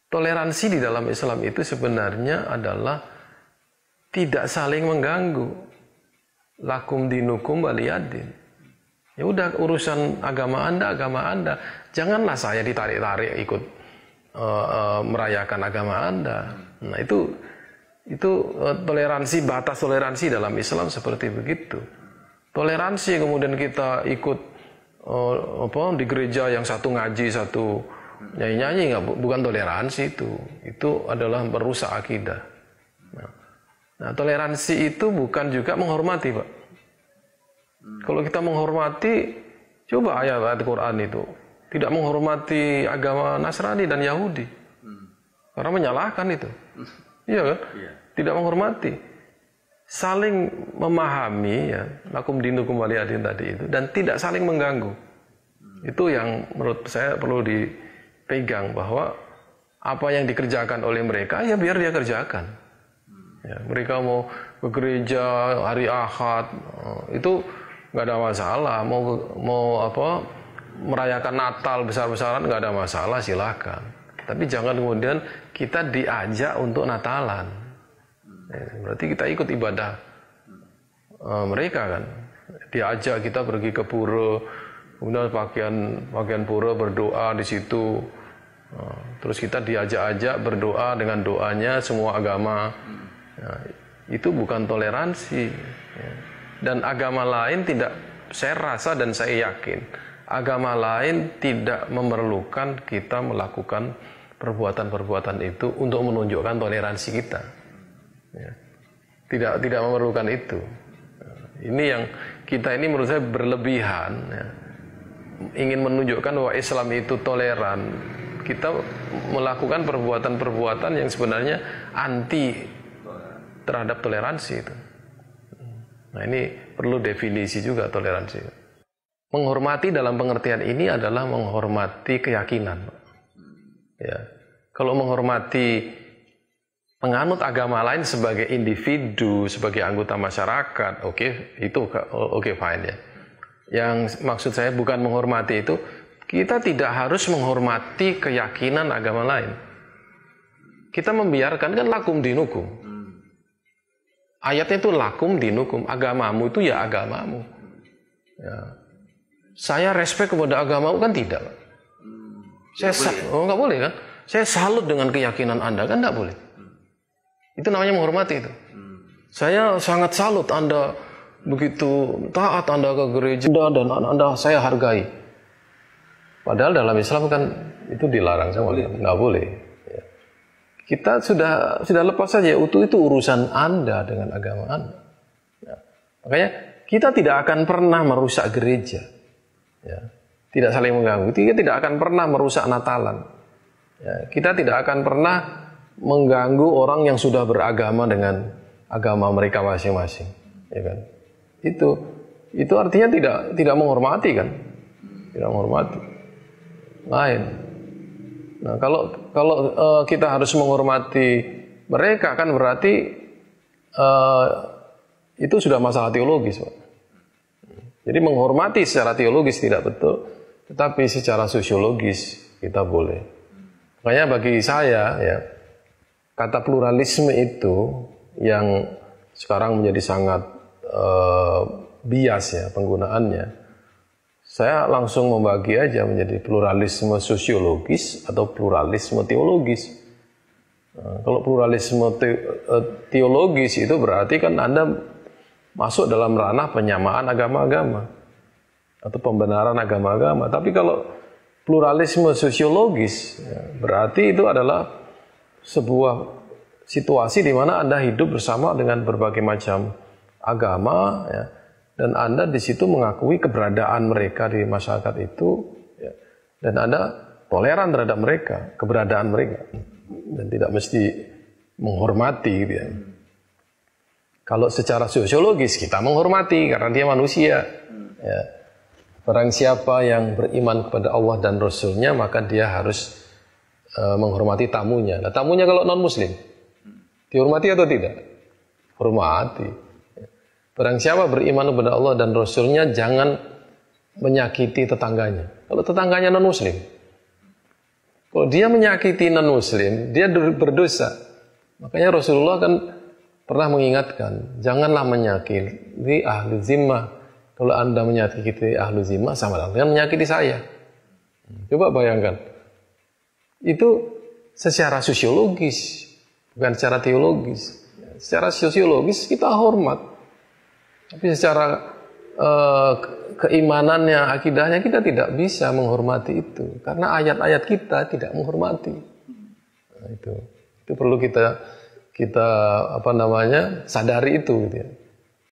toleransi di dalam Islam itu sebenarnya adalah tidak saling mengganggu. Lakum dinukum waliyadin. Ya udah, urusan agama Anda. Janganlah saya ditarik-tarik ikut merayakan agama Anda. Nah, itu toleransi, batas toleransi dalam Islam seperti begitu. Toleransi kemudian kita ikut di gereja yang satu ngaji, satu nyanyi-nyanyi, bukan toleransi itu. Itu adalah merusak akidah. Nah, toleransi itu bukan juga menghormati, Pak. Kalau kita menghormati, coba ayat-ayat Quran itu tidak menghormati agama Nasrani dan Yahudi, karena menyalahkan itu, iya kan? Tidak menghormati, saling memahami, ya, lakum dinukum waliyadin tadi itu, dan tidak saling mengganggu. Itu yang menurut saya perlu dipegang, bahwa apa yang dikerjakan oleh mereka, ya biar dia kerjakan. Ya, mereka mau ke gereja hari Ahad, itu nggak ada masalah. Mau merayakan Natal besar-besaran, nggak ada masalah, silakan. Tapi jangan kemudian kita diajak untuk Natalan. Ya, berarti kita ikut ibadah mereka kan. Diajak kita pergi ke pura, kemudian pakaian pura, berdoa di situ. Terus kita diajak-ajak berdoa dengan doanya semua agama. Ya, itu bukan toleransi. Ya. Dan agama lain tidak, saya rasa dan saya yakin, agama lain tidak memerlukan kita melakukan perbuatan-perbuatan itu untuk menunjukkan toleransi kita. Ya. Tidak memerlukan itu. Ini yang kita ini menurut saya berlebihan. Ya. Ingin menunjukkan bahwa Islam itu toleran. Kita melakukan perbuatan-perbuatan yang sebenarnya anti terhadap toleransi itu. Nah, ini perlu definisi juga toleransi. Menghormati dalam pengertian ini adalah menghormati keyakinan. Ya. Kalau menghormati penganut agama lain sebagai individu, sebagai anggota masyarakat, oke, fine ya. Yang maksud saya bukan menghormati itu, kita tidak harus menghormati keyakinan agama lain. Kita membiarkan, kan lakum dinukum. Ayatnya itu lakum dinukum, agamamu itu ya agamamu. Ya. Saya respect kepada agamamu kan tidak. Nggak boleh kan? Saya salut dengan keyakinan Anda kan nggak boleh. Itu namanya menghormati itu. Saya sangat salut Anda begitu taat Anda ke gereja dan Anda saya hargai. Padahal dalam Islam kan itu dilarang, nggak boleh. Kita sudah lepas saja, itu urusan Anda dengan agama Anda. Ya. Makanya kita tidak akan pernah merusak gereja. Ya. Tidak saling mengganggu. Kita tidak akan pernah merusak Natalan. Ya. Kita tidak akan pernah mengganggu orang yang sudah beragama dengan agama mereka masing-masing. Ya kan? Itu artinya tidak menghormati kan? Tidak menghormati. Lain. Nah, kalau kita harus menghormati mereka kan berarti itu sudah masalah teologis, Pak. Jadi menghormati secara teologis tidak betul, tetapi secara sosiologis kita boleh. Makanya bagi saya ya, kata pluralisme itu yang sekarang menjadi sangat bias ya penggunaannya. Saya langsung membagi aja menjadi pluralisme sosiologis atau pluralisme teologis. Nah, kalau pluralisme teologis itu berarti kan Anda masuk dalam ranah penyamaan agama-agama atau pembenaran agama-agama. Tapi kalau pluralisme sosiologis, ya, berarti itu adalah sebuah situasi di mana Anda hidup bersama dengan berbagai macam agama, ya. Dan Anda di situ mengakui keberadaan mereka di masyarakat itu, ya, dan Anda toleran terhadap mereka, keberadaan mereka, dan tidak mesti menghormati, gitu ya. Kalau secara sosiologis kita menghormati karena dia manusia. Ya. Barang siapa yang beriman kepada Allah dan Rasul-Nya maka dia harus menghormati tamunya. Nah, tamunya kalau non-Muslim, dihormati atau tidak? Hormati. Barang siapa beriman kepada Allah dan Rasul-Nya jangan menyakiti tetangganya. Kalau tetangganya non-Muslim, Kalau dia menyakiti non-muslim, dia berdosa. Makanya Rasulullah kan pernah mengingatkan, janganlah menyakiti ahlu zimmah. Kalau Anda menyakiti ahlu zimmah, sama dengan menyakiti saya. Coba bayangkan. Itu secara sosiologis, bukan secara teologis. Secara sosiologis kita hormat. Tapi secara keimanannya, akidahnya kita tidak bisa menghormati itu karena ayat-ayat kita tidak menghormati. Nah, itu perlu kita sadari itu gitu ya.